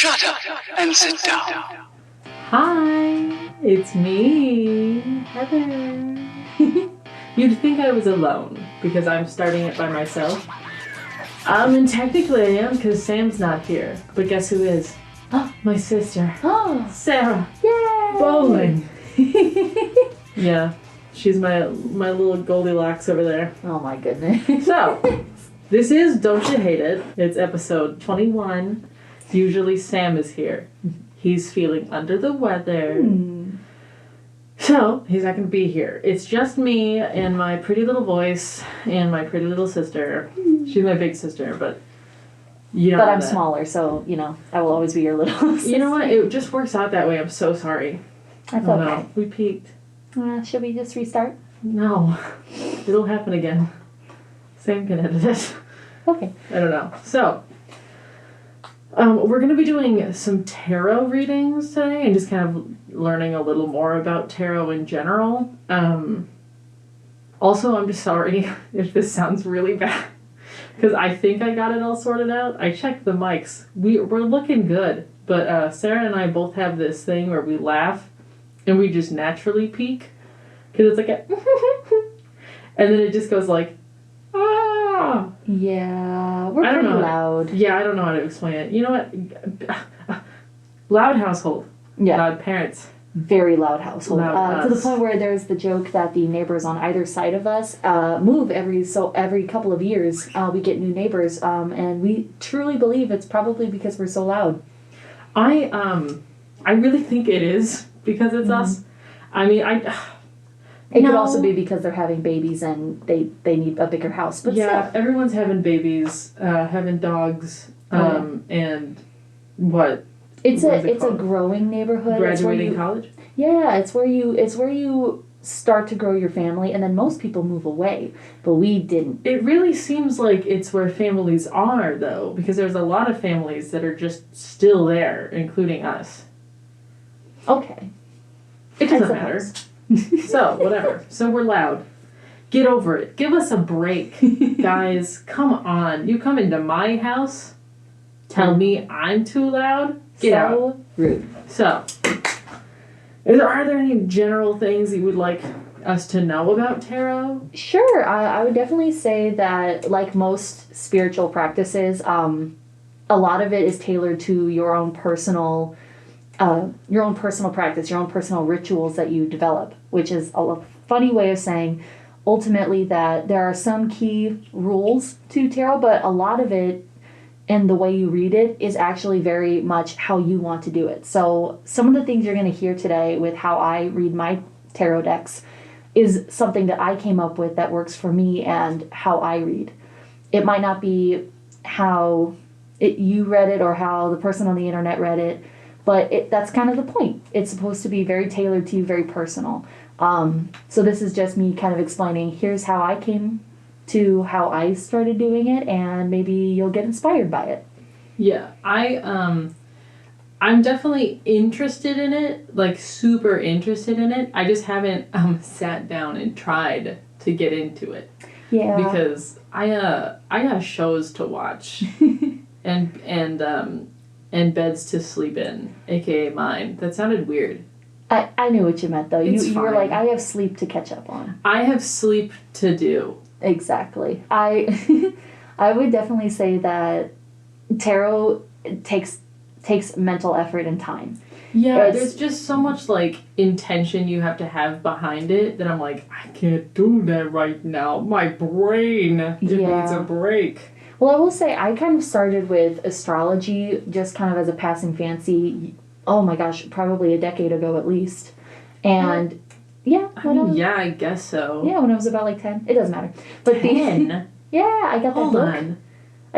Shut up and sit down. Hi, it's me, Heather. You'd think I was alone because I'm starting it by myself. And technically I am because Sam's not here. But guess who is? My sister. Sarah. Yay! Bowling. Yeah, she's my little Goldilocks over there. Oh my goodness. So, this is Don't You Hate It. It's episode 21. Usually Sam is here. He's feeling under the weather. So, he's not going to be here. It's just me and my pretty little voice and my pretty little sister. She's my big sister, but you know. But I'm smaller, so, I will always be your little sister. You know what? It just works out that way. I'm so sorry. That's okay. No, we peaked. Should we just restart? No. It'll happen again. Sam can edit it. Okay. I don't know. So, we're going to be doing some tarot readings today and just kind of learning a little more about tarot in general. Also, I'm just sorry if this sounds really bad because I think I got it all sorted out. I checked the mics. We're looking good, but Sarah and I both have this thing where we laugh and we just naturally peak because it's like a and then it just goes like, ah! Yeah, we're pretty loud. Yeah, I don't know how to explain it. You know what? Loud household. Yeah. Loud parents. Very loud household. Loud to the point where there's the joke that the neighbors on either side of us move every couple of years. We get new neighbors, and we truly believe it's probably because we're so loud. I really think it is because it's us. I mean, It could also be because they're having babies and they need a bigger house. But yeah, still. everyone's having babies, having dogs, and what? It's a growing neighborhood. Graduating college? Yeah, it's where you start to grow your family, and then most people move away, but we didn't. It really seems like it's where families are, though, because there's a lot of families that are just still there, including us. Okay. It doesn't matter. So, whatever. So we're loud. Get over it. Give us a break, guys. Come on. You come into my house, tell me I'm too loud? Get out. Rude. So, are there any general things you would like us to know about tarot? Sure. I would definitely say that, like most spiritual practices, a lot of it is tailored to your own personal practice, your own personal rituals that you develop, which is a funny way of saying ultimately that there are some key rules to tarot, but a lot of it and the way you read it is actually very much how you want to do it. So some of the things you're going to hear today with how I read my tarot decks is something that I came up with that works for me and how I read. It might not be how you read it or how the person on the internet read it, but that's kind of the point. It's supposed to be very tailored to you, very personal. So this is just me kind of explaining, here's how I came to how I started doing it, and maybe you'll get inspired by it. Yeah, I'm definitely interested in it, like super interested in it. I just haven't sat down and tried to get into it. Yeah. Because I got shows to watch and beds to sleep in, aka mine. That sounded weird. I knew what you meant, though. You were fine. like, I have sleep to catch up on. I have sleep to do. Exactly. I would definitely say that tarot takes mental effort and time. Yeah, there's just so much, like, intention you have to have behind it that I'm like, I can't do that right now. My brain needs a break. Well, I will say I kind of started with astrology just kind of as a passing fancy, oh my gosh, probably a decade ago at least. And I guess so. Yeah, when I was about like 10. It doesn't matter. But 10? Yeah, I got that Hold book. on.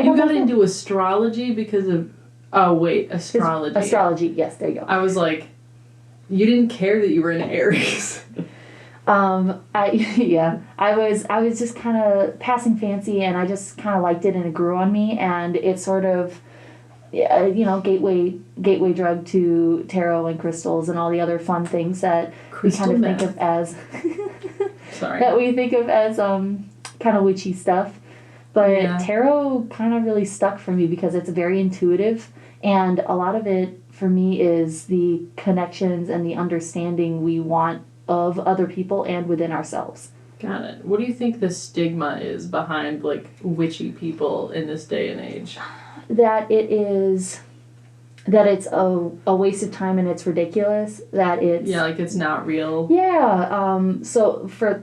You got into astrology because of... Oh, wait, astrology. Astrology, yes, there you go. I was like, you didn't care that you were in Aries. I was just kind of passing fancy, and I just kind of liked it, and it grew on me, and it sort of, gateway drug to tarot and crystals and all the other fun things that Crystal we kind of meth. think of as Sorry. that we think of as kind of witchy stuff. But tarot kind of really stuck for me because it's very intuitive And a lot of it, for me, is the connections and the understanding we want of other people and within ourselves. Got it. What do you think the stigma is behind, like, witchy people in this day and age? That it's a waste of time and it's ridiculous. That it's... Yeah, like it's not real. Yeah, so for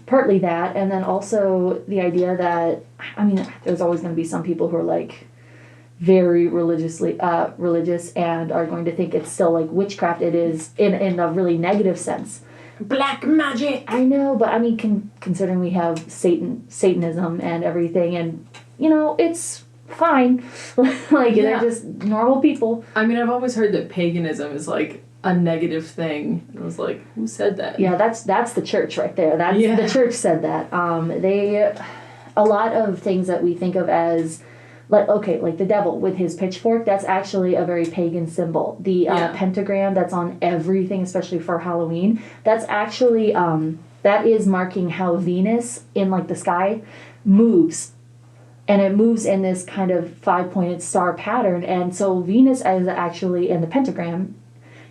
partly that, and then also the idea that, I mean, there's always going to be some people who are, like, very religious and are going to think it's still, like, witchcraft. It is in a really negative sense. Black magic! I know, but I mean, considering we have Satanism and everything, and, you know, it's fine. Like, they're just normal people. I mean, I've always heard that paganism is, like, a negative thing. And I was like, who said that? Yeah, that's the church right there. The church said that. A lot of things that we think of as, like the devil with his pitchfork, that's actually a very pagan symbol. The pentagram that's on everything, especially for Halloween, that's actually, that is marking how Venus in, like, the sky moves. And it moves in this kind of 5-pointed star pattern. And so Venus is actually, in the pentagram,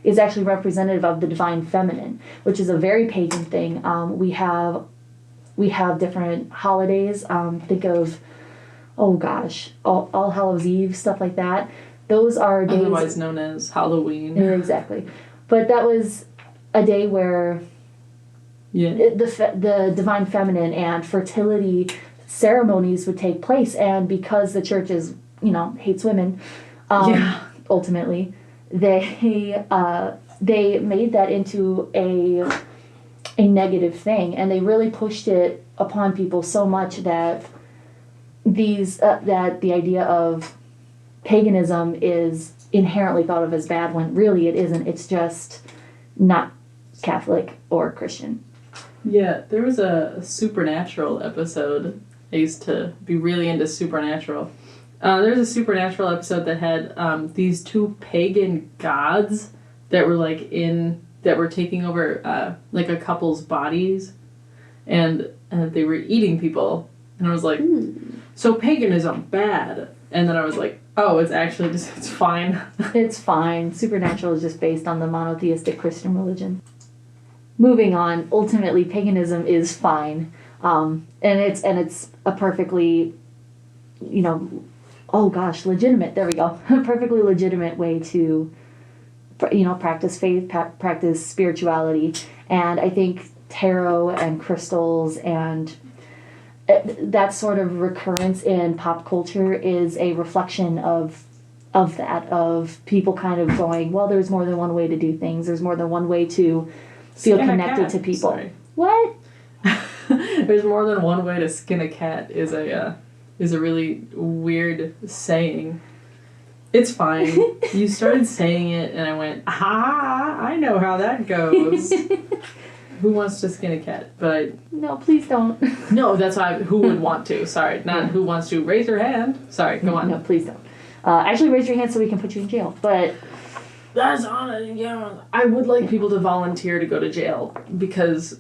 is actually representative of the divine feminine, which is a very pagan thing. We have different holidays. Think of, oh gosh, All Hallows Eve, stuff like that. Those are days... Otherwise known as Halloween. Yeah, exactly. But that was a day where the divine feminine and fertility ceremonies would take place. And because the church is, hates women, ultimately, they made that into a negative thing. And they really pushed it upon people so much that that the idea of paganism is inherently thought of as bad when really it isn't. It's just not Catholic or Christian. Yeah, there was a Supernatural episode. I used to be really into Supernatural. There was a Supernatural episode that had these two pagan gods that were that were taking over like a couple's bodies, and they were eating people. And I was like, so paganism, bad. And then I was like, oh, it's actually just, it's fine. It's fine. Supernatural is just based on the monotheistic Christian religion. Moving on, ultimately, paganism is fine. And it's a perfectly, legitimate, there we go, a perfectly legitimate way to, practice faith, practice spirituality. And I think tarot and crystals and that sort of recurrence in pop culture is a reflection of people kind of going, well, there's more than one way to do things. There's more than one way to feel connected to people. Sorry. What? There's more than one way to skin a cat is a really weird saying. It's fine. You started saying it and I went, I know how that goes. Who wants to skin a cat? No, please don't. No, that's why. Who would want to? Sorry, not who wants to. Raise your hand. Sorry, go on. No, please don't. Actually, raise your hand so we can put you in jail. But that's on it. Yeah, I would like people to volunteer to go to jail because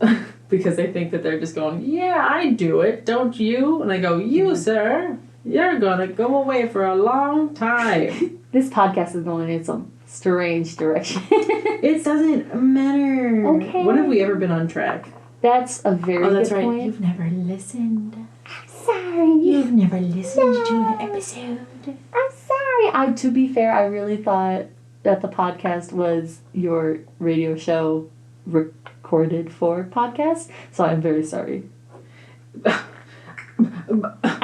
they think that they're just going. Yeah, I do it. Don't you? And I go, you sir, you're gonna go away for a long time. This podcast is going in some strange direction. It doesn't matter. Okay. When have we ever been on track? That's a very good right. point. You've never listened. I'm sorry. You've never listened to an episode. I'm sorry. To be fair, I really thought that the podcast was your radio show recorded for podcast, so I'm very sorry. I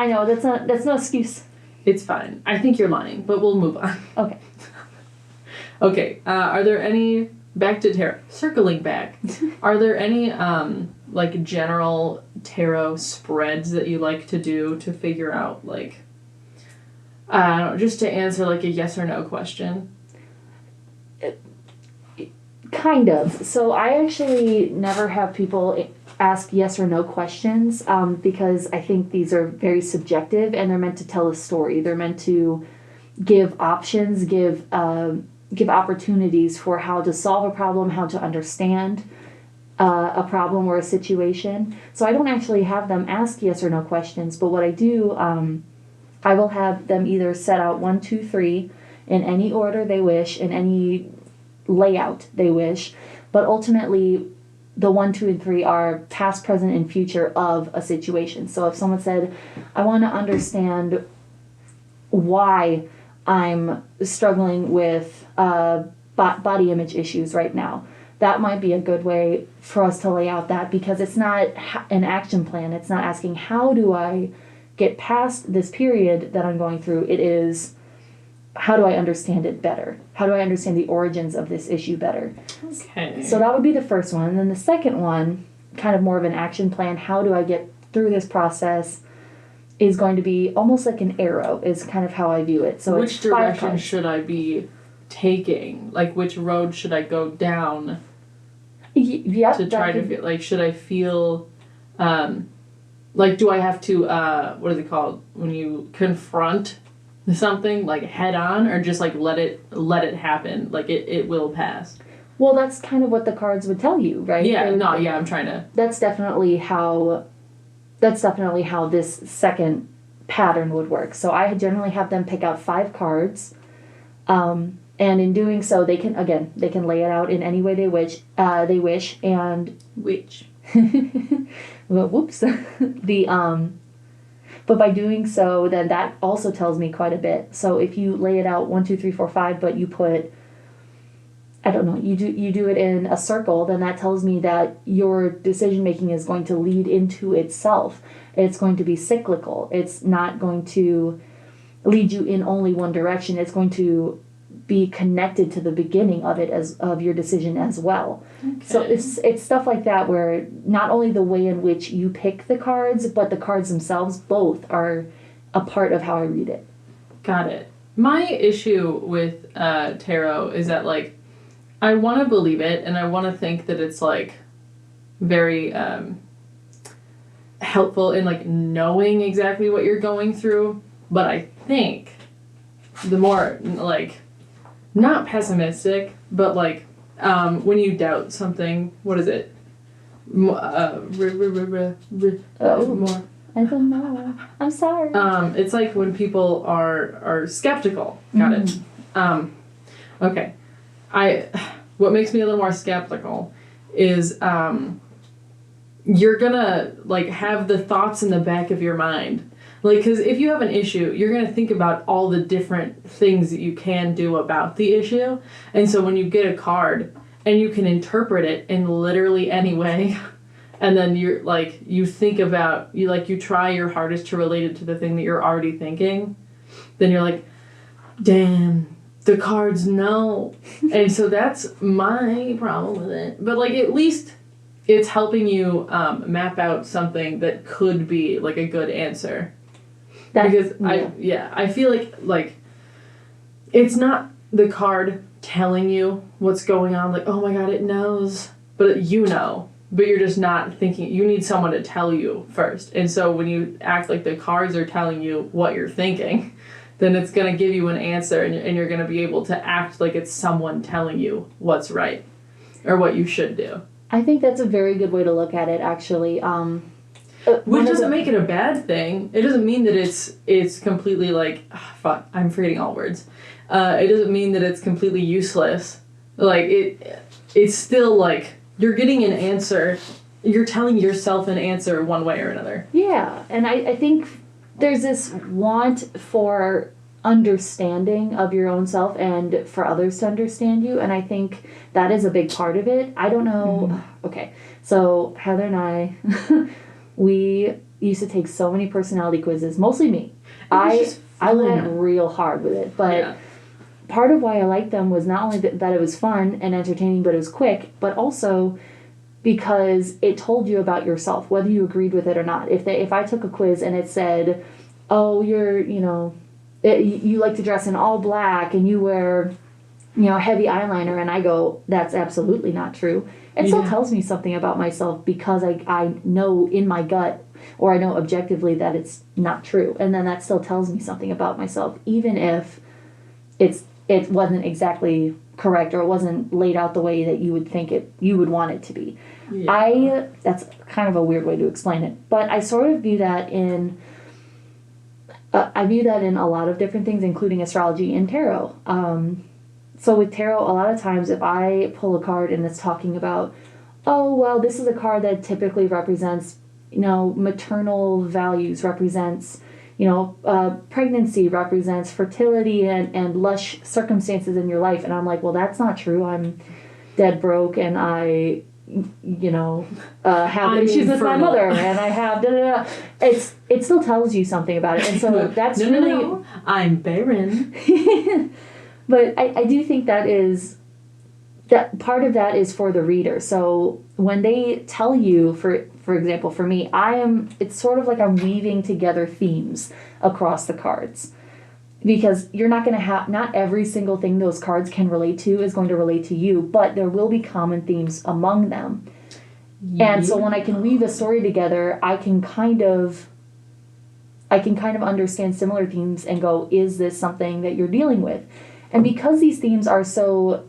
know, that's no excuse. It's fine. I think you're lying, but we'll move on. Okay. Okay, are there any, back to tarot, circling back, are there any, general tarot spreads that you like to do to figure out, just to answer, a yes or no question? Kind of. So I actually never have people ask yes or no questions because I think these are very subjective and they're meant to tell a story. They're meant to give options, give opportunities for how to solve a problem, how to understand a problem or a situation. So I don't actually have them ask yes or no questions, but what I do, I will have them either set out 1, 2, 3, in any order they wish, in any layout they wish, but ultimately the 1, 2, and 3 are past, present, and future of a situation. So if someone said, I want to understand why I'm struggling with body image issues right now, that might be a good way for us to lay out that, because it's not an action plan. It's not asking, how do I get past this period that I'm going through? It is, how do I understand it better? How do I understand the origins of this issue better? Okay. So that would be the first one. And then the second one, kind of more of an action plan, how do I get through this process, is going to be almost like an arrow, is kind of how I view it. So which it's 5 direction cards. should I be taking? Like, which road should I go down Yep, to try to feel, like, should I feel, like, do I have to, what is it called, when you confront something, like, head on, or just, like, let it happen, like, it will pass? Well, that's kind of what the cards would tell you, right? I'm trying to... That's definitely how this second pattern would work. So I generally have them pick out 5 cards, and in doing so, they can lay it out in any way they wish, and Which? well, whoops, but by doing so, then that also tells me quite a bit. So if you lay it out 1, 2, 3, 4, 5, but you put, I don't know, you do it in a circle, then that tells me that your decision making is going to lead into itself. It's going to be cyclical. It's not going to lead you in only one direction. It's going to be connected to the beginning of it, as of your decision as well. Okay. So it's stuff like that, where not only the way in which you pick the cards, but the cards themselves both are a part of how I read it. Got it. My issue with tarot is that, like, I want to believe it, and I want to think that it's, like, very helpful in, like, knowing exactly what you're going through, but I think the more, like, not pessimistic, but, like, when you doubt something, what is it? More. I don't know. I'm sorry. It's like when people are skeptical. Got it. Okay. What makes me a little more skeptical is you're gonna, like, have the thoughts in the back of your mind. Like, because if you have an issue, you're going to think about all the different things that you can do about the issue. And so when you get a card and you can interpret it in literally any way, and then you're, like, you think about, you try your hardest to relate it to the thing that you're already thinking, then you're like, damn, the cards know. And so that's my problem with it. But, like, at least it's helping you map out something that could be, like, a good answer. Because I feel like it's not the card telling you what's going on, like, oh my god, it knows, but you know, but you're just not thinking. You need someone to tell you first. And so when you act like the cards are telling you what you're thinking, then it's going to give you an answer, and you're going to be able to act like it's someone telling you what's right or what you should do. I think that's a very good way to look at it, actually. Which doesn't make it a bad thing. It doesn't mean that it's completely, like, fuck, I'm forgetting all words. It doesn't mean that it's completely useless. Like, it's still, like, you're getting an answer. You're telling yourself an answer one way or another. Yeah, and I think there's this want for understanding of your own self and for others to understand you, and I think that is a big part of it. I don't know. Mm-hmm. Okay, so Heather and I... we used to take so many personality quizzes, mostly me. I went real hard with it, but part of why I liked them was not only that it was fun and entertaining, but it was quick, but also because it told you about yourself, whether you agreed with it or not. If I took a quiz and it said, oh, you like to dress in all black and you wear, heavy eyeliner, and I go, that's absolutely not true. It still tells me something about myself, because I know in my gut, or I know objectively, that it's not true. And then that still tells me something about myself, even if it wasn't exactly correct, or it wasn't laid out the way that you would think you would want it to be. Yeah. That's kind of a weird way to explain it, but I sort of view that I view that in a lot of different things, including astrology and tarot. So with tarot, a lot of times if I pull a card and it's talking about, oh, well, this is a card that typically represents, maternal values, represents, pregnancy, represents fertility and lush circumstances in your life. And I'm like, well, that's not true. I'm dead broke and I, have issues with my mother and I have da-da-da. It still tells you something about it. And so that's no, I'm barren. But I do think that part of that is for the reader. So when they tell you, for example, for me, it's sort of like I'm weaving together themes across the cards. Because you're not going to have, not every single thing those cards can relate to is going to relate to you, but there will be common themes among them. Yeah. And so when I can weave a story together, I can kind of understand similar themes and go, is this something that you're dealing with? And because these themes are so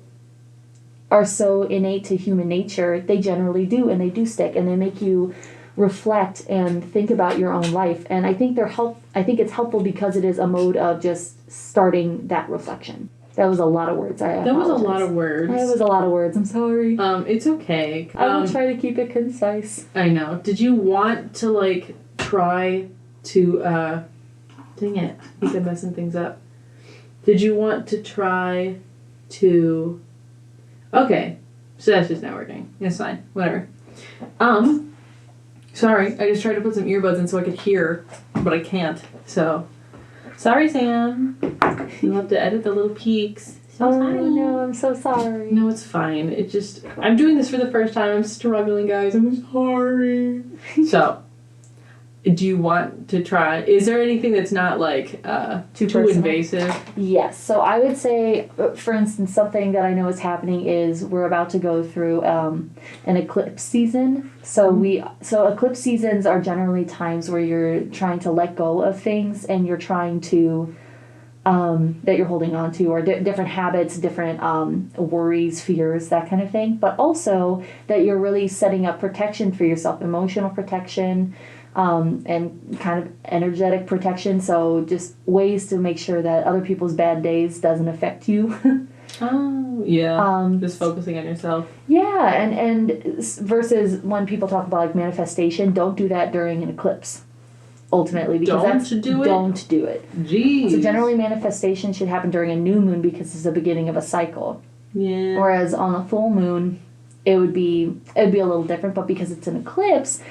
innate to human nature, they generally do, and they do stick, and they make you reflect and think about your own life. And I think it's helpful because it is a mode of just starting that reflection. That was a lot of words. That was a lot of words. That was a lot of words. I'm sorry. It's okay. I will try to keep it concise. I know. Did you want to try to dang it, I think I'm messing things up. Did you want to try to okay. So that's just not working. It's fine. Whatever. Sorry, I just tried to put some earbuds in so I could hear, but I can't. So, sorry, Sam. You'll have to edit the little peaks. So sorry. No, I'm so sorry. No, it's fine. I'm doing this for the first time. I'm struggling, guys. I'm sorry. So, do you want to try? Is there anything that's not too invasive? Yes. So I would say, for instance, something that I know is happening is we're about to go through an eclipse season. So eclipse seasons are generally times where you're trying to let go of things and you're trying to that you're holding on to, or different habits, different worries, fears, that kind of thing. But also that you're really setting up protection for yourself, emotional protection. And kind of energetic protection, so just ways to make sure that other people's bad days doesn't affect you. Oh, yeah. Just focusing on yourself. Yeah, and versus when people talk about manifestation, don't do that during an eclipse. Ultimately, because don't do it. Jeez. So generally, manifestation should happen during a new moon because it's the beginning of a cycle. Yeah. Whereas on a full moon, it would be a little different, but because it's an eclipse.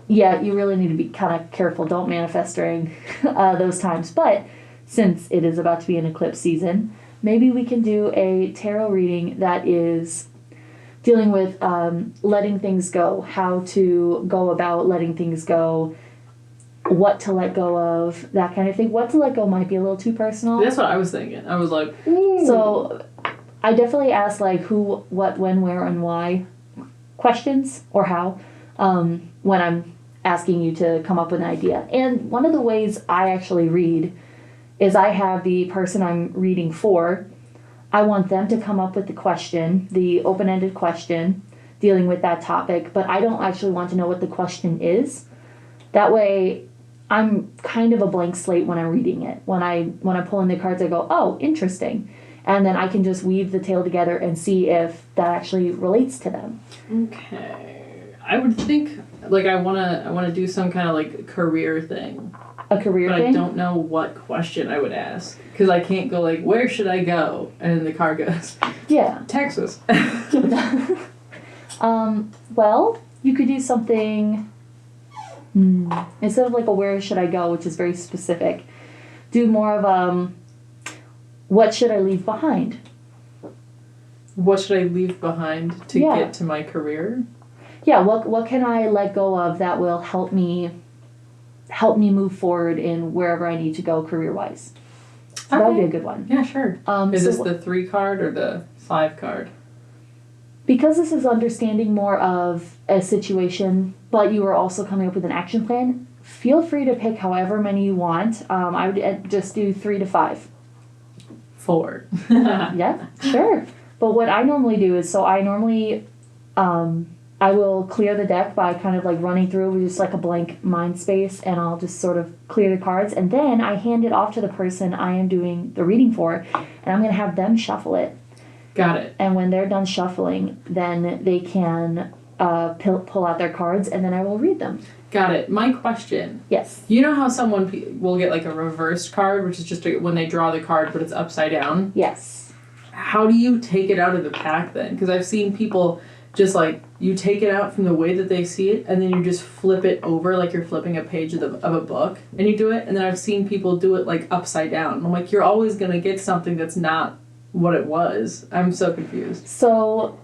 Yeah, you really need to be kind of careful. Don't manifest during those times. But since it is about to be an eclipse season, maybe we can do a tarot reading that is dealing with letting things go, how to go about letting things go, what to let go of, that kind of thing. What to let go might be a little too personal. That's what I was thinking. I was like, ooh. So I definitely ask who, what, when, where, and why questions, or how, when I'm asking you to come up with an idea. And one of the ways I actually read is I have the person I'm reading for, I want them to come up with the question, the open-ended question dealing with that topic, but I don't actually want to know what the question is. That way I'm kind of a blank slate when I'm reading it. When I pull in the cards, I go, oh, interesting. And then I can just weave the tale together and see if that actually relates to them. Okay. I would think I wanna do some kind of career thing. A career thing? But I don't know what question I would ask. Because I can't go where should I go? And then the car goes, yeah. Texas. Well, you could do something, instead of a where should I go, which is very specific, do more of what should I leave behind? What should I leave behind to get to my career? Yeah, what can I let go of that will help me move forward in wherever I need to go career-wise. So that would be a good one. Yeah, sure. Is this the 3 card or the 5 card? Because this is understanding more of a situation, but you are also coming up with an action plan, feel free to pick however many you want. I would just do 3 to 5. 4. Yeah, sure. But what I normally do is, I normally I will clear the deck by kind of like running through with just like a blank mind space, and I'll just sort of clear the cards, and then I hand it off to the person I am doing the reading for, and I'm going to have them shuffle it. Got it. And when they're done shuffling, then they can pull out their cards, and then I will read them. Got it. My question. Yes. You know how someone will get like a reversed card, which is just when they draw the card, but it's upside down? Yes. How do you take it out of the pack then? Because I've seen people just like, you take it out from the way that they see it, and then you just flip it over like you're flipping a page of a book, and you do it, and then I've seen people do it like upside down. I'm like, you're always going to get something that's not what it was. I'm so confused. So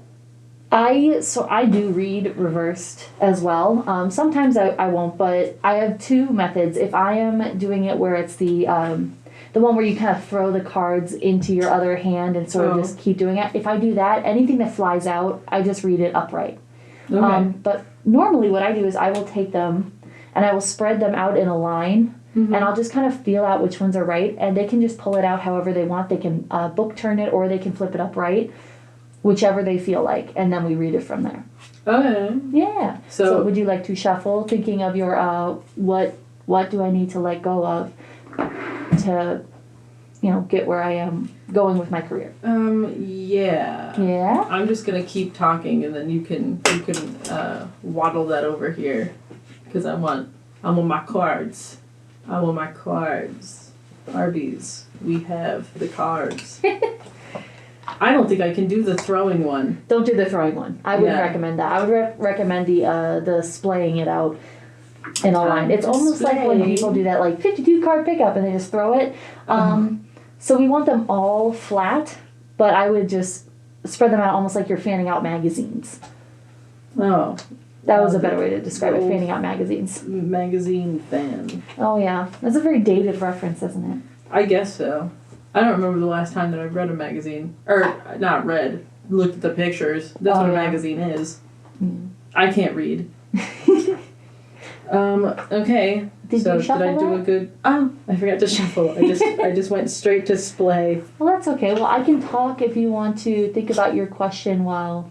I do read reversed as well. Sometimes I won't, but I have two methods. If I am doing it where it's the one where you kind of throw the cards into your other hand and sort of just keep doing it. If I do that, anything that flies out, I just read it upright. Okay. But normally what I do is I will take them and I will spread them out in a line, and I'll just kind of feel out which ones are right, and they can just pull it out however they want. They can book turn it, or they can flip it upright, whichever they feel like, and then we read it from there. Okay. Yeah. So would you like to shuffle, thinking of your what do I need to let go of to, get where I am going with my career? Yeah. Yeah. I'm just gonna keep talking, and then you can waddle that over here, because I want my cards. I want my cards. Arby's. We have the cards. I don't think I can do the throwing one. Don't do the throwing one. I wouldn't recommend that. I would recommend the splaying it out in a line. It's almost like when people do that like 52 card pickup and they just throw it. So we want them all flat, but I would just spread them out almost like you're fanning out magazines. Oh. That was a better way to describe it, fanning out magazines. Magazine fan. Oh yeah. That's a very dated reference, isn't it? I guess so. I don't remember the last time that I've read a magazine. Or, not read. Looked at the pictures. That's what a magazine is. I can't read. Okay. Did you shuffle did I do that? a good... Oh, I forgot to shuffle. I just went straight to splay. Well, that's okay. Well, I can talk if you want to think about your question while...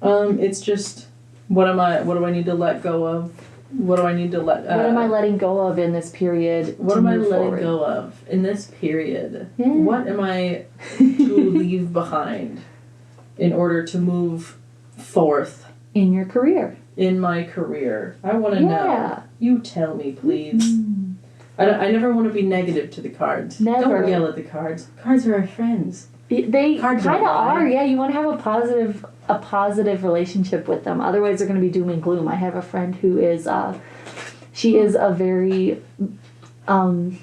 It's just... What do I need to let go of? What do I need to let... what am I letting go of in this period? What am I letting forward? go of in this period? Yeah. What am I to leave behind in order to move forth In your career. in my career? I want to know. You tell me, please. I never want to be negative to the cards. Never. Don't yell at the cards. Cards are our friends. They Cards kind of don't lie. are. Yeah, you want to have a positive relationship with them. Otherwise, they're going to be doom and gloom. I have a friend who is, she is a very, I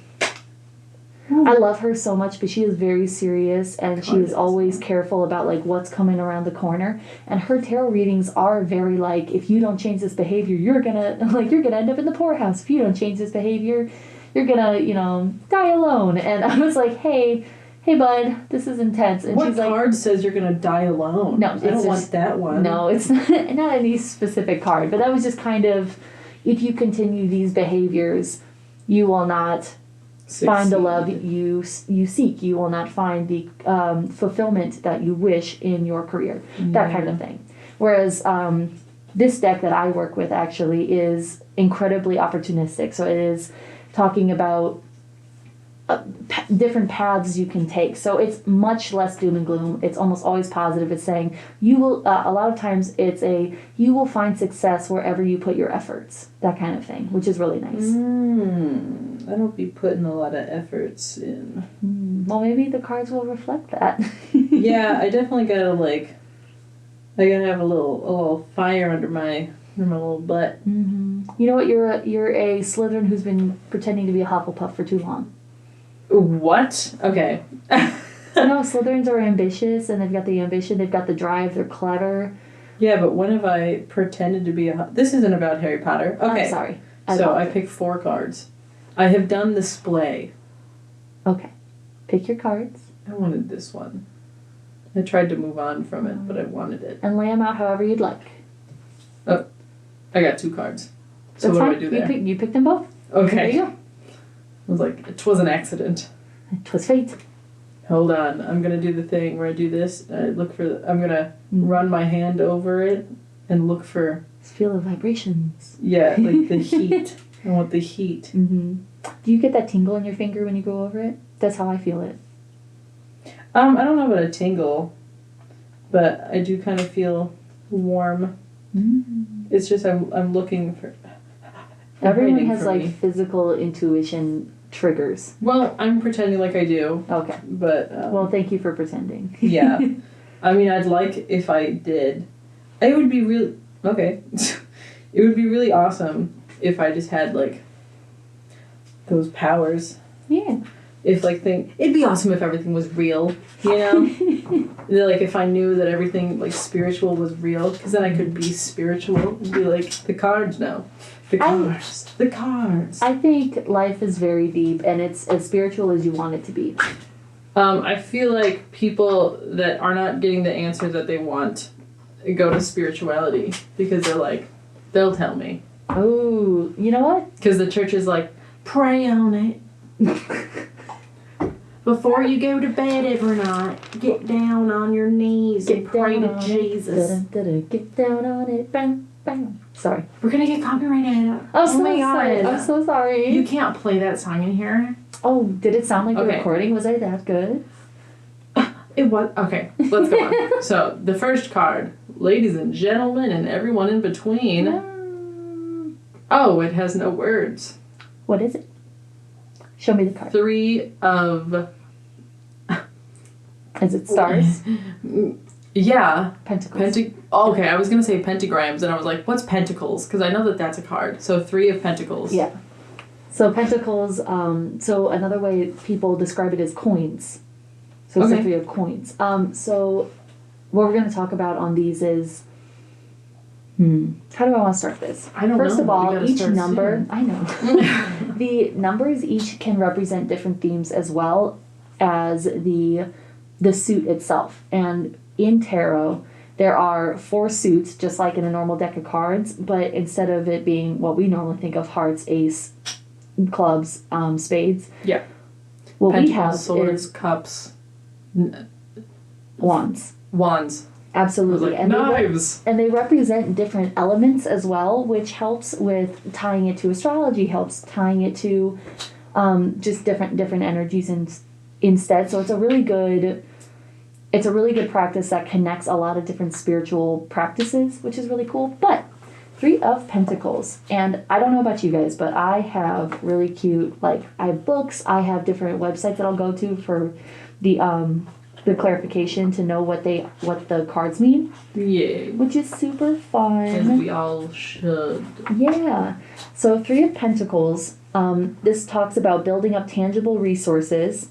love her so much, but she is very serious, and she is always careful about like what's coming around the corner. And her tarot readings are very like, if you don't change this behavior, you're gonna end up in the poorhouse. If you don't change this behavior, you're gonna, die alone. And I was like, hey, bud, this is intense. And What she's like, card says you're going to die alone? No, I it's don't just- want that one. no, it's not any specific card, but that was just kind of, if you continue these behaviors, you will not find the love you seek. You will not find the fulfillment that you wish in your career. That kind of thing. Whereas this deck that I work with actually is incredibly opportunistic. So it is talking about different paths you can take. So it's much less doom and gloom. It's almost always positive. It's saying you will, a lot of times it's you will find success wherever you put your efforts. That kind of thing, which is really nice. I don't be putting a lot of efforts in. Well, maybe the cards will reflect that. Yeah, I definitely gotta I gotta have a little fire under my little butt. You know what? You're a Slytherin who's been pretending to be a Hufflepuff for too long. What? Okay. No, Slytherins are ambitious, and they've got the ambition, they've got the drive, they're clever. Yeah, but when have I pretended to be This isn't about Harry Potter. Okay. I'm sorry. So I picked 4 cards. I have done the splay. Okay. Pick your cards. I wanted this one. I tried to move on from it, but I wanted it. And lay them out however you'd like. Oh, I got 2 cards. So That's what fine. do I do there? You pick them both. Okay. There you go. I was like, it was an accident. It was fate. Hold on. I'm going to do the thing where I do this. I'm going to run my hand over it and look for, Feel the vibrations. yeah, like the heat. I want the heat. Mm-hmm. Do you get that tingle in your finger when you go over it? That's how I feel it. I don't know about a tingle, but I do kind of feel warm. It's just I'm looking for. Everyone waiting has for like me. physical intuition triggers. Well, I'm pretending like I do, Okay. but Well, thank you for pretending. yeah. I mean, I'd like if I did. It would be really okay. It would be really awesome if I just had like those powers. Yeah. If like it'd be awesome if everything was real, you know. Like if I knew that everything like spiritual was real, because then I could be spiritual and be like the cards now, the cards. I think life is very deep, and it's as spiritual as you want it to be. I feel like people that are not getting the answer that they want go to spirituality because they're like, they'll tell me. Oh, you know what? Because the church is like, pray on it. Before you go to bed every night, get down on your knees and pray to Jesus. Get down on it. Bam, bam. Sorry. We're gonna get copyrighted. Oh, so my sorry. God. I'm so sorry. You can't play that song in here. Oh, did it sound like the Okay. recording? Was I that good? It was. Okay, let's go on. So, the first card, ladies and gentlemen and everyone in between. Oh, it has no words. What is it? Show me the card. 3 of... Is it stars? Yeah. Pentacles. Okay, I was going to say pentagrams, and I was like, what's pentacles? Because I know that that's a card. So 3 of pentacles. Yeah. So pentacles, so another way people describe it is coins. So it's Okay. a 3 of coins. So what we're going to talk about on these is, how do I want to start this? I don't First know. of We all, gotta each start number, soon. I know. The numbers each can represent different themes as well as the suit itself. And in tarot, there are 4 suits, just like in a normal deck of cards, but instead of it being what we normally think of, hearts, ace, clubs, spades. Yeah. What Pentacles, we have swords, is cups, wands. wands. Absolutely. Like, and knives. they represent different elements as well, which helps with tying it to astrology, helps tying it to just different energies instead. So it's a really good practice that connects a lot of different spiritual practices, which is really cool. But 3 of Pentacles, and I don't know about you guys, but I have really cute, like, I have books, I have different websites that I'll go to for the clarification to know what the cards mean. Yeah. Which is super As fun. we all should. Yeah. So 3 of Pentacles, this talks about building up tangible resources.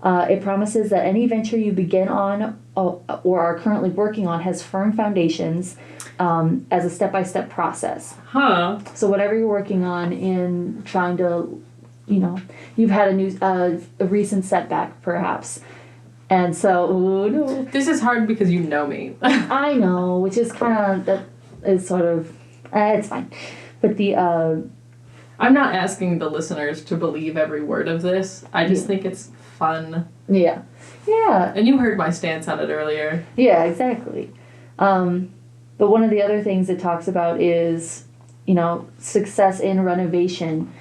It promises that any venture you begin on or are currently working on has firm foundations as a step-by-step process. Huh. So whatever you're working on in trying to, you've had a recent setback perhaps. And so, oh no. This is hard because you know me. I know, which is kind of, that is sort of, it's fine. But I'm not asking the listeners to believe every word of this. I just think it's fun. Yeah. Yeah. And you heard my stance on it earlier. Yeah, exactly. But one of the other things it talks about is, success in renovation,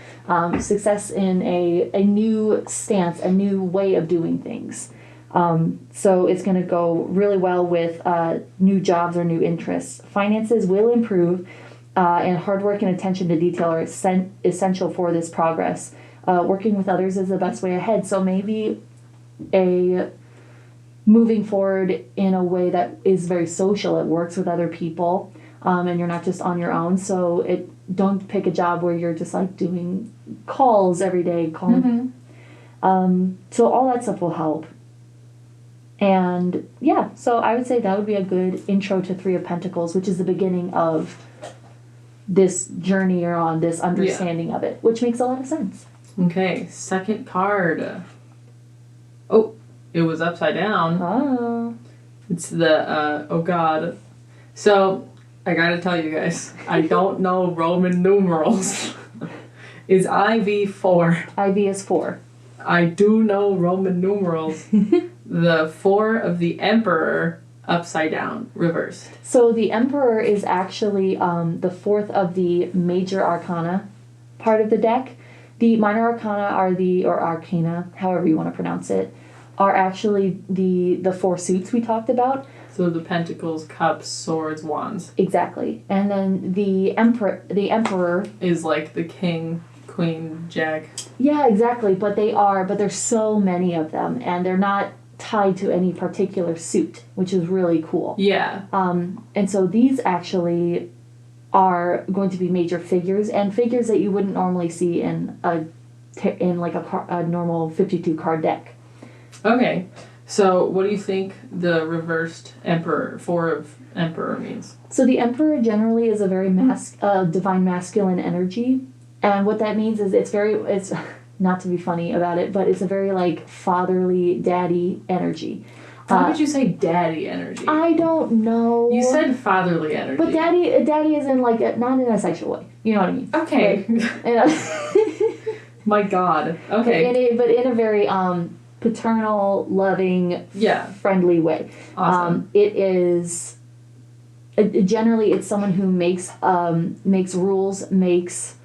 success in a new stance, a new way of doing things. So it's going to go really well with new jobs or new interests. Finances will improve, and hard work and attention to detail are essential for this progress. Working with others is the best way ahead. So maybe moving forward in a way that is very social. It works with other people, and you're not just on your own. So don't pick a job where you're just like doing calls every day. So all that stuff will help. And yeah, so I would say that would be a good intro to 3 of Pentacles, which is the beginning of this journey you're on, this understanding of it, which makes a lot of sense. Okay, second card. Oh, it was upside down. Oh. It's the, oh God. So, I gotta tell you guys, I don't know Roman numerals. Is IV 4? IV is 4. I do know Roman numerals. The 4 of the Emperor upside down, reversed? So the Emperor is actually the fourth of the major arcana part of the deck. The minor arcana or arcana, however you want to pronounce it, are actually the four suits we talked about. So the pentacles, cups, swords, wands. Exactly. And then the emperor is like the king, queen, jack. Yeah, exactly. But there's so many of them, and they're not tied to any particular suit, which is really cool. Yeah. And so these actually are going to be major figures, and figures that you wouldn't normally see in a normal 52 card deck. Okay. So what do you think the reversed emperor, 4 of emperor means? So the emperor generally is a very divine masculine energy, and what that means is it's not to be funny about it, but it's a very like fatherly daddy energy. Why would you say daddy energy? I don't know. You said fatherly energy. But daddy is in like not in a sexual way. You know what I mean? Okay. Like, My God. Okay. But in a very paternal, loving, friendly way. Awesome. It is generally it's someone who makes rules, makes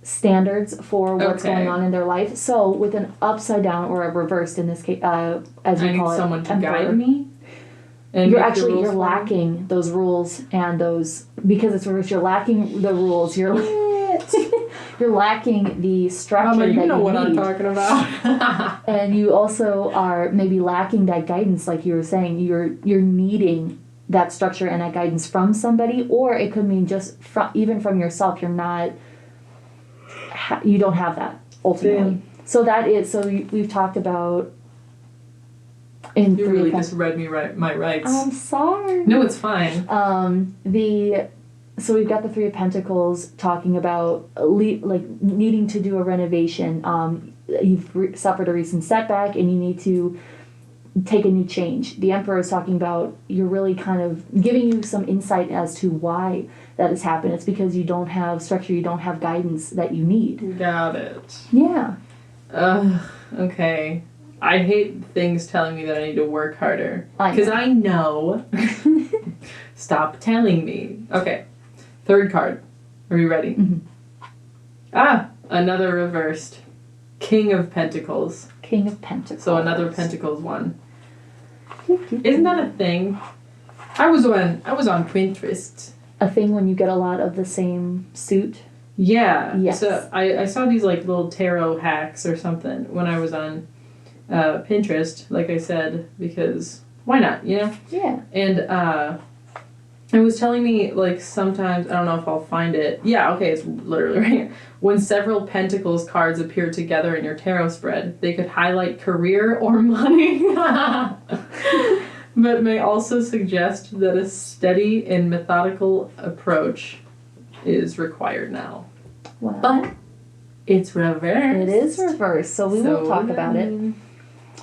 standards for what's going on in their life. So with an upside down or a reversed in this case, as we call it, someone to emperor, guide me. And you're lacking those rules and those because it's reversed. You're lacking the rules. You're lacking the structure. Mama, you know what need. I'm talking about. And you also are maybe lacking that guidance, like you were saying. You're needing that structure and that guidance from somebody, or it could mean just even from yourself. You're not. You don't have that ultimately. Damn. So that is we've talked about. You really just read me my rights. I'm sorry. No, it's fine. So we've got the 3 of Pentacles talking about needing to do a renovation. You've suffered a recent setback and you need to take a new change. The Emperor is talking about you're really kind of giving you some insight as to why that has happened. It's because you don't have structure, you don't have guidance that you need. Got it. Yeah. Okay. I hate things telling me that I need to work harder. Because I know. Stop telling me. Okay. 3rd card. Are you ready? Mm-hmm. Another reversed. King of Pentacles. King of Pentacles. So another Pentacles one. Isn't that a thing? I was on Pinterest. A thing when you get a lot of the same suit? Yeah. Yes. So I saw these like little tarot hacks or something when I was on Pinterest, like I said, because why not, you know? Yeah. And it was telling me, like, sometimes, I don't know if I'll find it. Yeah, okay, it's literally right here. When several Pentacles cards appear together in your tarot spread, they could highlight career or money, but may also suggest that a steady and methodical approach is required now. Wow. But it's reversed. It is reversed, so we will talk about it.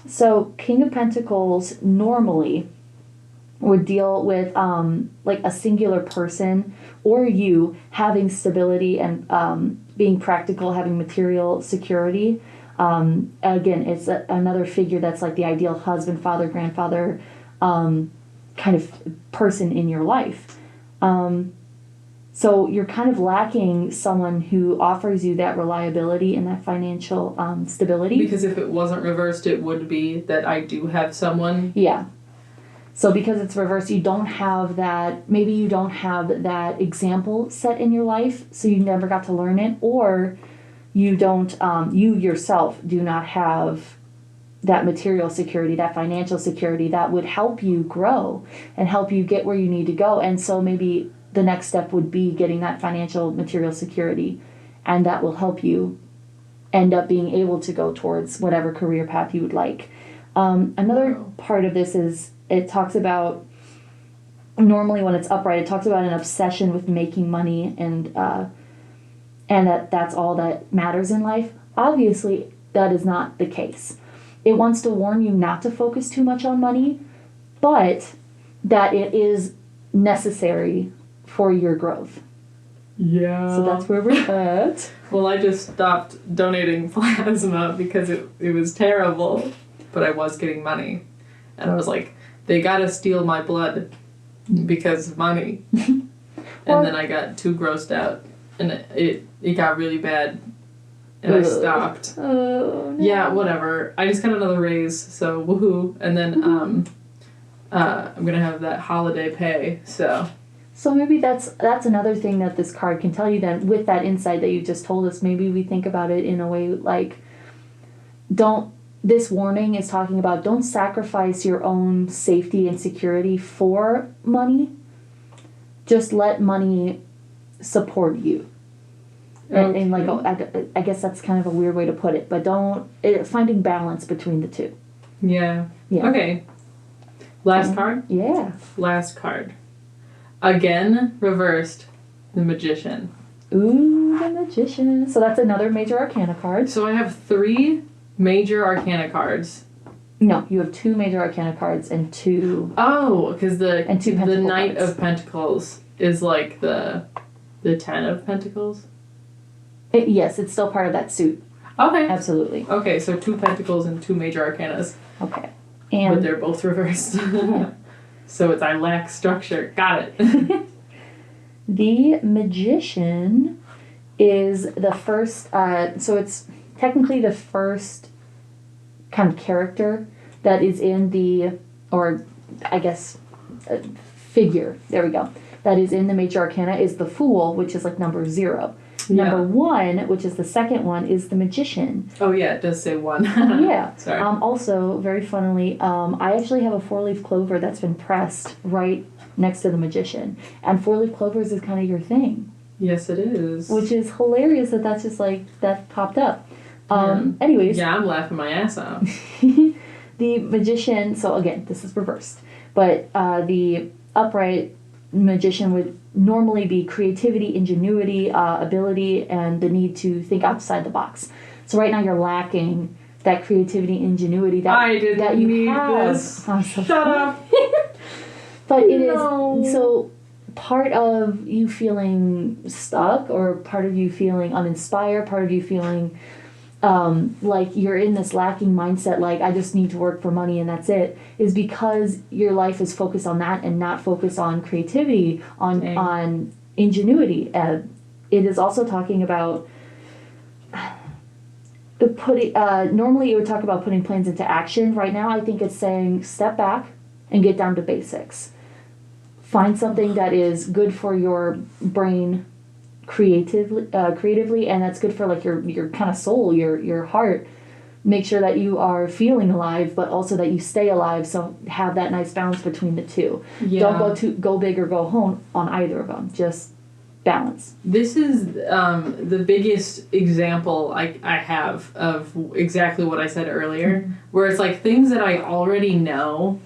So, King of Pentacles normally would deal with like a singular person or you having stability and being practical, having material security. Again, it's another figure that's like the ideal husband, father, grandfather kind of person in your life. So you're kind of lacking someone who offers you that reliability and that financial stability. Because if it wasn't reversed, it would be that I do have someone. Yeah. So because it's reversed, you don't have that, maybe you don't have that example set in your life, so you never got to learn it, or you don't, you yourself do not have that material security, that financial security that would help you grow and help you get where you need to go. And so maybe the next step would be getting that financial material security, and that will help you end up being able to go towards whatever career path you would like. Another part of this is it talks about, normally when it's upright, it talks about an obsession with making money and that's all that matters in life. Obviously, that is not the case. It wants to warn you not to focus too much on money, but that it is necessary for your growth. Yeah. So that's where we're at. Well, I just stopped donating plasma because it was terrible, but I was getting money. And I was like, they gotta steal my blood because of money. Well, and then I got too grossed out, and it got really bad, and I stopped. Oh, no. Yeah, whatever. I just got another raise, so woohoo. And then I'm gonna have that holiday pay, so. So maybe that's another thing that this card can tell you then, with that insight that you just told us. Maybe we think about it in a way like, this warning is talking about don't sacrifice your own safety and security for money. Just let money support you. Okay. And like, I guess that's kind of a weird way to put it, but finding balance between the two. Yeah. Yeah. Okay. Last card? Yeah. Last card. Again, reversed, the Magician. Ooh, the Magician. So that's another major arcana card. So I have 3 major arcana cards. No, you have 2 major arcana cards and 2... Oh, because the Pentacle Knight cards. of Pentacles is like the 10 of Pentacles? Yes, it's still part of that suit. Okay. Absolutely. Okay, so 2 Pentacles and 2 major arcanas. Okay. But And they're both reversed. So I lack structure. Got it. the Magician is the first... so it's technically the first kind of character that is in the... Or, I guess, figure. There we go. That is in the major arcana is the Fool, which is like number 0. Number 1, which is the second one, is the Magician. Oh yeah, it does say 1. Yeah. Sorry. Also, very funnily, I actually have a 4-leaf clover that's been pressed right next to the Magician. And 4-leaf clovers is kind of your thing. Yes, it is. Which is hilarious that that's just like, that popped up. Anyways. Yeah, I'm laughing my ass off. The Magician, so again, this is reversed. But the upright Magician would normally be creativity, ingenuity, ability, and the need to think outside the box. So right now you're lacking that creativity, ingenuity that I didn't that you need have. this. I'm so Shut up. But it No. is so part of you feeling stuck, or part of you feeling uninspired, part of you feeling like you're in this lacking mindset, like I just need to work for money and that's it, is because your life is focused on that and not focused on creativity, on ingenuity. It is also talking about normally it would talk about putting plans into action. Right now I think it's saying step back and get down to basics. Find something that is good for your brain creatively, and that's good for like your kind of soul, your heart. Make sure that you are feeling alive, but also that you stay alive. So have that nice balance between the two. Yeah. Don't go big or go home on either of them. Just balance. This is the biggest example I have of exactly what I said earlier, where it's like things that I already know,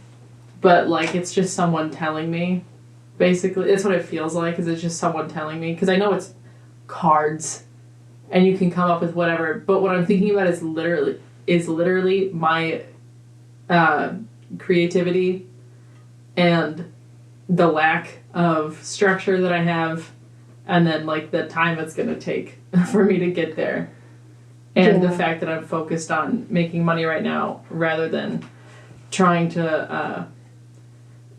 but like it's just someone telling me. Basically, that's what it feels like, is it's just someone telling me, because I know it's cards and you can come up with whatever, but what I'm thinking about is literally my creativity and the lack of structure that I have, and then like the time it's going to take for me to get there, and the fact that I'm focused on making money right now rather than trying to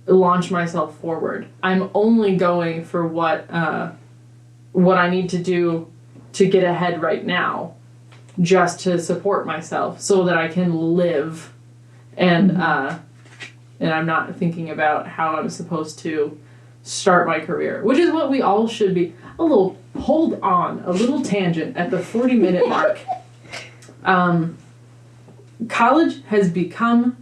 launch myself forward. I'm only going for what I need to do to get ahead right now, just to support myself so that I can live, and I'm not thinking about how I'm supposed to start my career, which is what we all should be. A little tangent at the 40-minute mark. College has become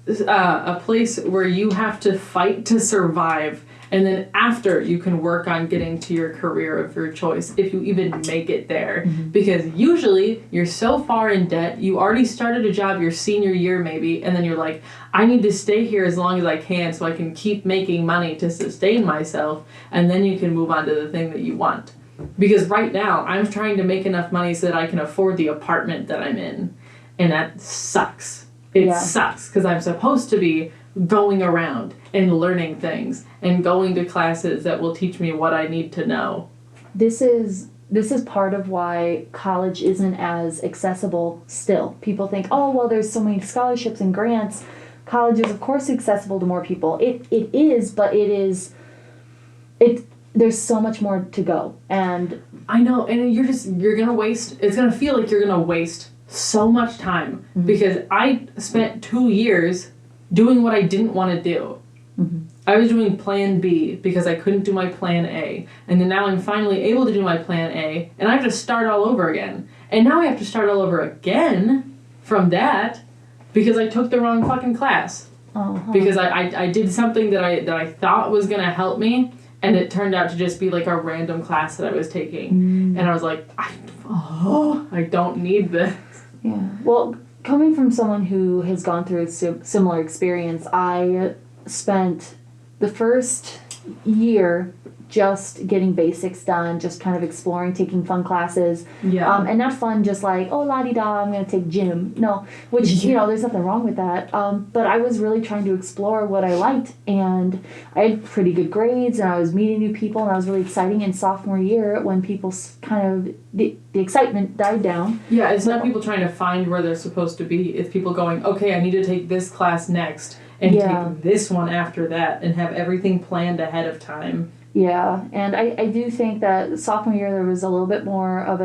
a place where you have to fight to survive, and then after you can work on getting to your career of your choice, if you even make it there. Because usually you're so far in debt, you already started a job your senior year maybe, and then you're like, I need to stay here as long as I can so I can keep making money to sustain myself, and then you can move on to the thing that you want. Because right now I'm trying to make enough money so that I can afford the apartment that I'm in, and that sucks. It sucks, because I'm supposed to be going around and learning things and going to classes that will teach me what I need to know. This is part of why college isn't as accessible still. People think, oh, well, there's so many scholarships and grants, college is of course accessible to more people. It is, but there's so much more to go. And I know, and you're gonna waste, it's gonna feel like you're gonna waste so much time because I spent 2 years doing what I didn't want to do. I was doing plan B because I couldn't do my plan A. And then now I'm finally able to do my plan A, and I have to start all over again. And now I have to start all over again from that because I took the wrong fucking class. Because I did something that I thought was gonna help me, and it turned out to just be like a random class that I was taking. And I was like, I don't need this. Yeah. Well, coming from someone who has gone through a similar experience, I spent the first year just getting basics done, just kind of exploring, taking fun classes. Yeah. And not fun just like, oh, la-di-da, I'm going to take gym. No, which, you know, there's nothing wrong with that. But I was really trying to explore what I liked, and I had pretty good grades, and I was meeting new people, and I was really exciting. In sophomore year, when people kind of, the excitement died down. Yeah, it's not people trying to find where they're supposed to be. It's people going, okay, I need to take this class next, and take this one after that, and have everything planned ahead of time. Yeah, and I do think that sophomore year there was a little bit more of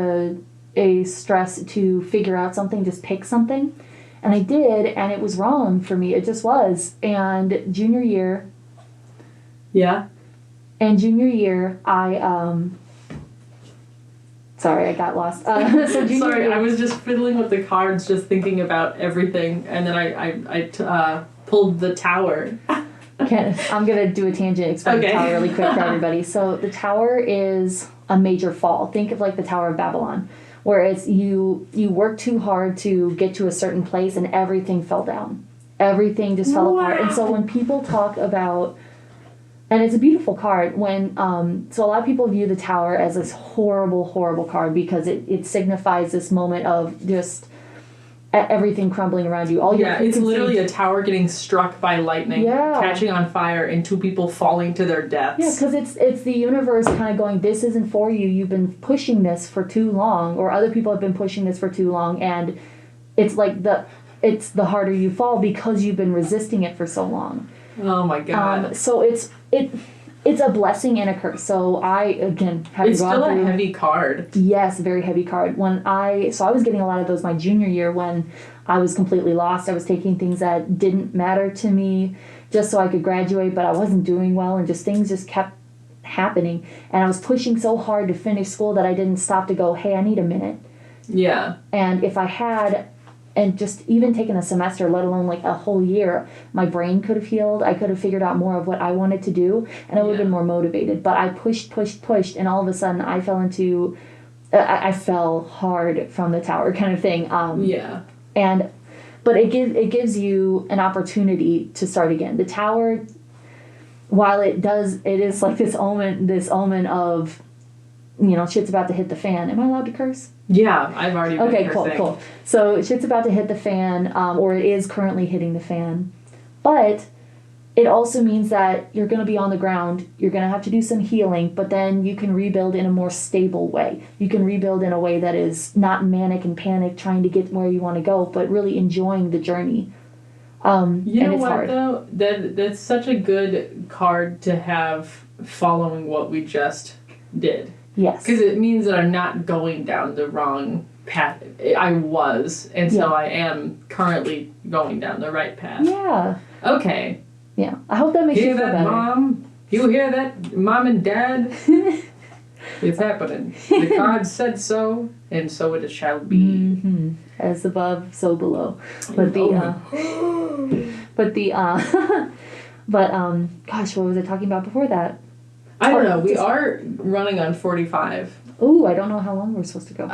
a stress to figure out something, just pick something. And I did, and it was wrong for me. It just was. And junior year... Yeah? And junior year, sorry, I got lost. So Sorry, year, I was just fiddling with the cards, just thinking about everything, and then I pulled the tower. Okay, I'm going to do a tangent, explain the tower really quick for everybody. So the tower is a major fall. Think of like the Tower of Babylon, where it's you work too hard to get to a certain place and everything fell down. Everything just fell apart. And so when people talk about, and it's a beautiful card, when so a lot of people view the tower as this horrible, horrible card because it signifies this moment of just everything crumbling around you. It's literally a tower getting struck by lightning, catching on fire, and 2 people falling to their deaths. Yeah, because it's the universe kind of going, this isn't for you. You've been pushing this for too long, or other people have been pushing this for too long, and it's like it's the harder you fall because you've been resisting it for so long. Oh my god. So it's a blessing and a curse. So I, again, it's still a heavy card. Yes, a very heavy card. I was getting a lot of those my junior year when I was completely lost. I was taking things that didn't matter to me just so I could graduate, but I wasn't doing well, and things just kept happening. And I was pushing so hard to finish school that I didn't stop to go, hey, I need a minute. Yeah. And if I had... And just even taking a semester, let alone like a whole year, my brain could have healed. I could have figured out more of what I wanted to do, and I would have been more motivated. But I pushed, and all of a sudden I fell into... I fell hard from the tower kind of thing. But it gives you an opportunity to start again. The tower, while it is like this omen of, you know, shit's about to hit the fan. Am I allowed to curse? Yeah, I've already been Okay, cursing. cool. So shit's about to hit the fan, or it is currently hitting the fan. But it also means that you're going to be on the ground. You're going to have to do some healing, but then you can rebuild in a more stable way. You can rebuild in a way that is not manic and panic trying to get where you want to go, but really enjoying the journey. You know what, though? That's such a good card to have following what we just did. Yes. Because it means that I'm not going down the wrong path. I was, and so I am currently going down the right path. Yeah. Okay. Yeah. I hope that makes you feel better. Hear that, Mom? You hear that, Mom and Dad? It's happening. The card said so, and so it shall be. Mm-hmm. As above, so below. But gosh, what was I talking about before that? I don't know. We are running on 45. Ooh, I don't know how long we're supposed to go.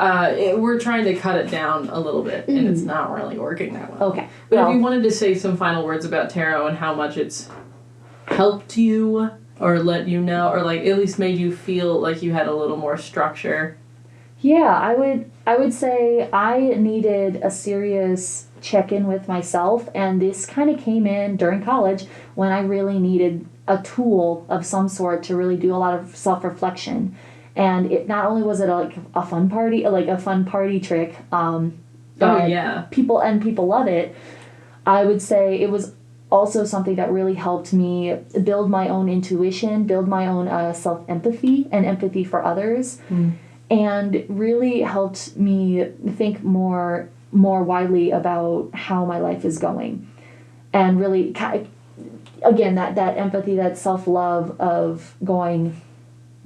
We're trying to cut it down a little bit, and it's not really working that well. Okay. But if you wanted to say some final words about tarot and how much it's helped you, or let you know, or like at least made you feel like you had a little more structure. Yeah, I would say I needed a serious check-in with myself, and this kind of came in during college when I really needed a tool of some sort to really do a lot of self-reflection. And it not only was it a fun party trick, people love it. I would say it was also something that really helped me build my own intuition, build my own self-empathy and empathy for others, and really helped me think more widely about how my life is going. And really, again, that empathy, that self-love of going,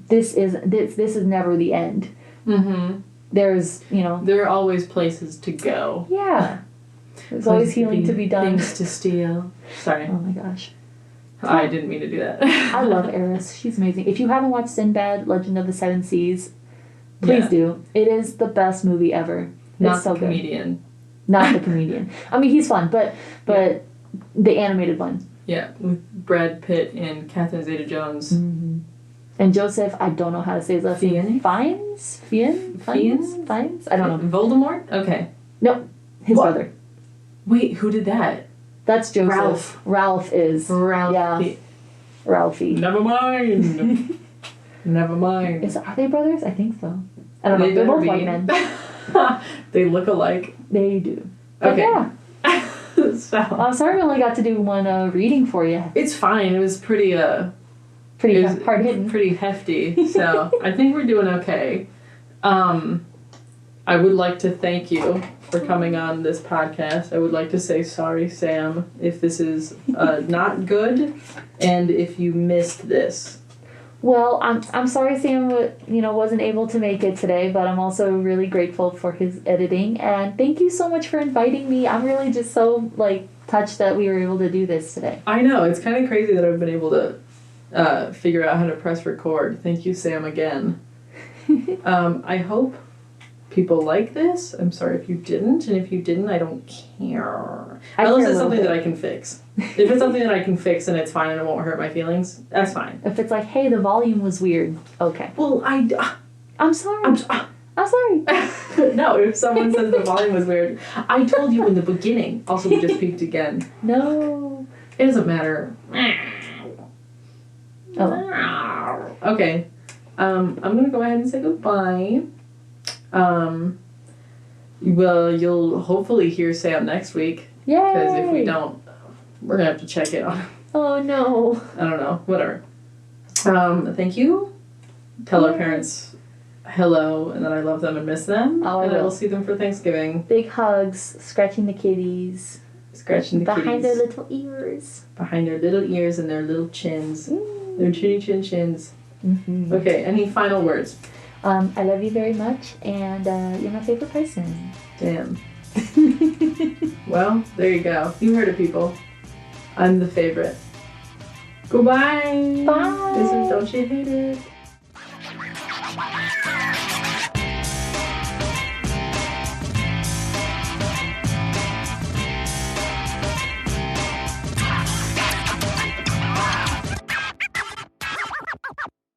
this is never the end. Mm-hmm. There's, there are always places to go. Yeah. There's always healing to be done. Things to steal. Sorry. Oh my gosh. I didn't mean to do that. I love Eris. She's amazing. If you haven't watched Sinbad, Legend of the Seven Seas, please do. It is the best movie ever. Not the comedian. Good. Not the comedian. I mean, he's fun, but the animated one. Yeah, with Brad Pitt and Catherine Zeta-Jones. Mm-hmm. And Joseph, I don't know how to say his last name. Fiennes? Fiennes? I don't know. Voldemort? Okay. Nope. His brother. Wait, who did that? That's Joseph. Ralph is. Ralphie. Yeah. Ralphie. Never mind. Never mind. Are they brothers? I think so. I don't know. They're both white men. They look alike. They do. But okay. Yeah. So. I'm sorry we only got to do one reading for you. It's fine. It was pretty hard hitting. Pretty hefty. So I think we're doing okay. I would like to thank you for coming on this podcast. I would like to say sorry, Sam, if this is not good and if you missed this. Well, I'm sorry Sam wasn't able to make it today, but I'm also really grateful for his editing, and thank you so much for inviting me. I'm really just so touched that we were able to do this today. I know, it's kind of crazy that I've been able to figure out how to press record. Thank you, Sam, again. I hope people like this. I'm sorry if you didn't, and if you didn't, I don't care. Unless it's something that I can fix. If it's something that I can fix and it's fine and it won't hurt my feelings, that's fine. If it's hey, the volume was weird, okay. Well, I'm sorry. I'm sorry. No, if someone says the volume was weird, I told you in the beginning. Also, we just peeked again. No. It doesn't matter. Oh. Okay. I'm gonna go ahead and say goodbye. Well, you'll hopefully hear Sam next week. Yay! Because if we don't, we're gonna have to check it on him. Oh no. I don't know. Whatever. Thank you. Tell our parents hello and that I love them and miss them. Oh, and I will see them for Thanksgiving. Big hugs, scratching the kitties. Scratching the behind kitties. Their little ears. Behind their little ears and their little chins. Their chinny chin chins. Mm-hmm. Okay, any final words? I love you very much, and you're my favorite person. Damn. Well, there you go. You heard it, people. I'm the favorite. Goodbye. Bye. This is Don't You Hate It.